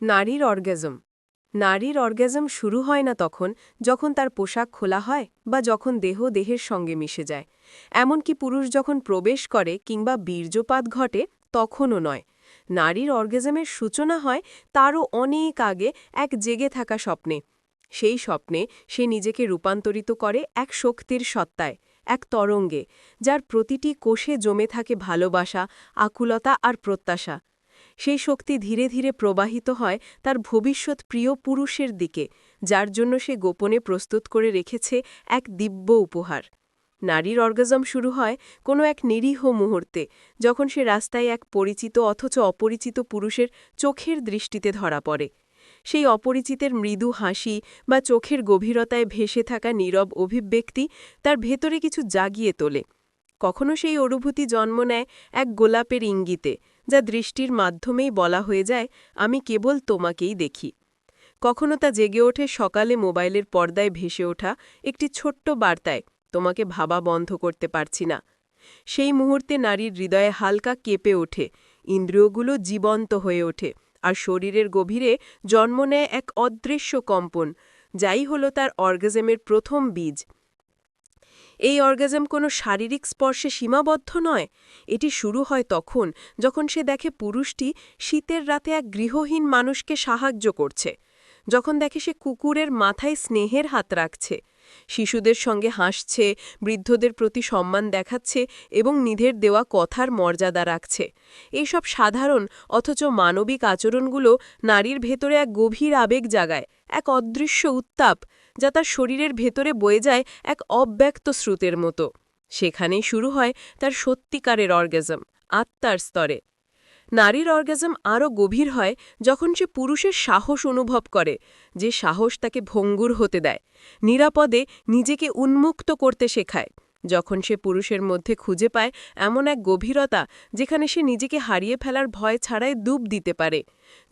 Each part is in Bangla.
নারীর অর্গ্যাজম নারীর অর্গ্যাজম শুরু হয় না তখন যখন তার পোশাক খোলা হয় বা যখন দেহ দেহের সঙ্গে মিশে যায়। এমনকি পুরুষ যখন প্রবেশ করে কিংবা বীর্যপাত ঘটে তখনও নয়। নারীর অর্গ্যাজমের সূচনা হয় তারও অনেক আগে এক জেগে থাকা স্বপ্নে। সেই স্বপ্নে সে নিজেকে রূপান্তরিত করে এক শক্তির সত্তায়, এক তরঙ্গে, যার প্রতিটি কোষে জমে থাকে ভালোবাসা, আকুলতা আর প্রত্যাশা। সেই শক্তি ধীরে ধীরে প্রবাহিত হয় তার ভবিষ্যৎ প্রিয় পুরুষের দিকে, যার জন্য সে গোপনে প্রস্তুত করে রেখেছে এক দিব্য উপহার। নারীর অর্গাজম শুরু হয় কোনো এক নিরীহ মুহূর্তে, যখন সে রাস্তায় এক পরিচিত অথচ অপরিচিত পুরুষের চোখের দৃষ্টিতে ধরা পড়ে। সেই অপরিচিতের মৃদু হাসি বা চোখের গভীরতায় ভেসে থাকা নীরব অভিব্যক্তি তার ভেতরে কিছু জাগিয়ে তোলে। কখনো সেই অনুভূতি জন্ম নেয় এক গোলাপের ইঙ্গিতে, যা দৃষ্টির মাধ্যমেই বলা হয়ে যায়, আমি কেবল তোমাকেই দেখি। কখনো তা জেগে ওঠে সকালে মোবাইলের পর্দায় ভেসে ওঠা একটি ছোট্ট বার্তায়, তোমাকে ভাবা বন্ধ করতে পারছি না। সেই মুহূর্তে নারীর হৃদয়ে হালকা কেঁপে ওঠে, ইন্দ্রিয়গুলো জীবন্ত হয়ে ওঠে, আর শরীরের গভীরে জন্ম নেয় এক অদৃশ্য কম্পন, যাই হল তার অর্গাজমের প্রথম বীজ। এই অর্গাজম কোনো শারীরিক স্পর্শে সীমাবদ্ধ নয়। এটি শুরু হয় তখন যখন সে দেখে পুরুষটি শীতের রাতে এক গৃহহীন মানুষকে সাহায্য করছে, যখন দেখে সে কুকুরের মাথায় স্নেহের হাত রাখছে, শিশুদের সঙ্গে হাসছে, বৃদ্ধদের প্রতি সম্মান দেখাচ্ছে এবং নিধের দেওয়া কথার মর্যাদা রাখছে। এইসব সাধারণ অথচ মানবিক আচরণগুলো নারীর ভেতরে এক গভীর আবেগ জাগায়, এক অদৃশ্য উত্তাপ, যা তার শরীরের ভেতরে বয়ে যায় এক অব্যক্ত স্রোতের মতো। সেখানেই শুরু হয় তার সত্যিকারের অর্গাজম, আত্মার স্তরে। নারীর অর্গাজম আরও গভীর হয় যখন সে পুরুষের সাহস অনুভব করে, যে সাহস তাকে ভঙ্গুর হতে দেয়, নিরাপদে নিজেকে উন্মুক্ত করতে শেখায়। যখন সে পুরুষের মধ্যে খুঁজে পায় এমন এক গভীরতা যেখানে সে নিজেকে হারিয়ে ফেলার ভয় ছাড়াই ডুব দিতে পারে।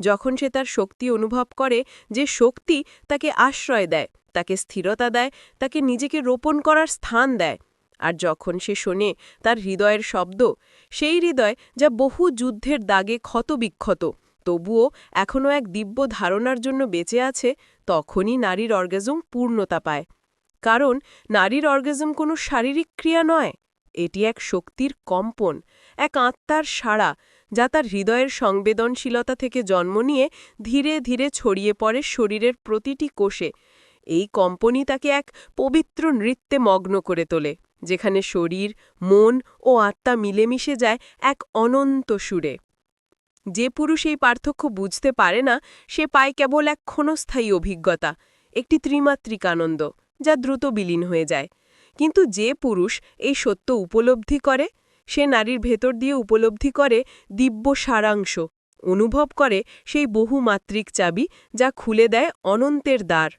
যখন সে তার শক্তি অনুভব করে, যে শক্তি তাকে আশ্রয় দেয়, তাকে স্থিরতা দেয়, তাকে নিজেকে রোপণ করার স্থান দেয়। আর যখন সে শোনে তার হৃদয়ের শব্দ, সেই হৃদয় যা বহু যুদ্ধের দাগে ক্ষতবিক্ষত, তবুও এখনও এক দিব্য ধারণার জন্য বেঁচে আছে, তখনই নারীর অর্গাজম পূর্ণতা পায়। কারণ নারীর অর্গাজম কোনো শারীরিক ক্রিয়া নয়, এটি এক শক্তির কম্পন, এক আত্মার সাড়া, যা তার হৃদয়ের সংবেদনশীলতা থেকে জন্ম নিয়ে ধীরে ধীরে ছড়িয়ে পড়ে শরীরের প্রতিটি কোষে। এই কম্পনই তাকে এক পবিত্র নৃত্যে মগ্ন করে তোলে, যেখানে শরীর, মন ও আত্মা মিলেমিশে যায় এক অনন্ত সুরে। যে পুরুষ এই পার্থক্য বুঝতে পারে না, সে পায় কেবল এক ক্ষণস্থায়ী অভিজ্ঞতা, একটি ত্রিমাত্রিক আনন্দ, যা দ্রুত বিলীন হয়ে যায়। কিন্তু যে পুরুষ এই সত্য উপলব্ধি করে, সে নারীর ভেতর দিয়ে উপলব্ধি করে দিব্য সারাংশ, অনুভব করে সেই বহুমাত্রিক চাবি যা খুলে দেয় অনন্তের দ্বার।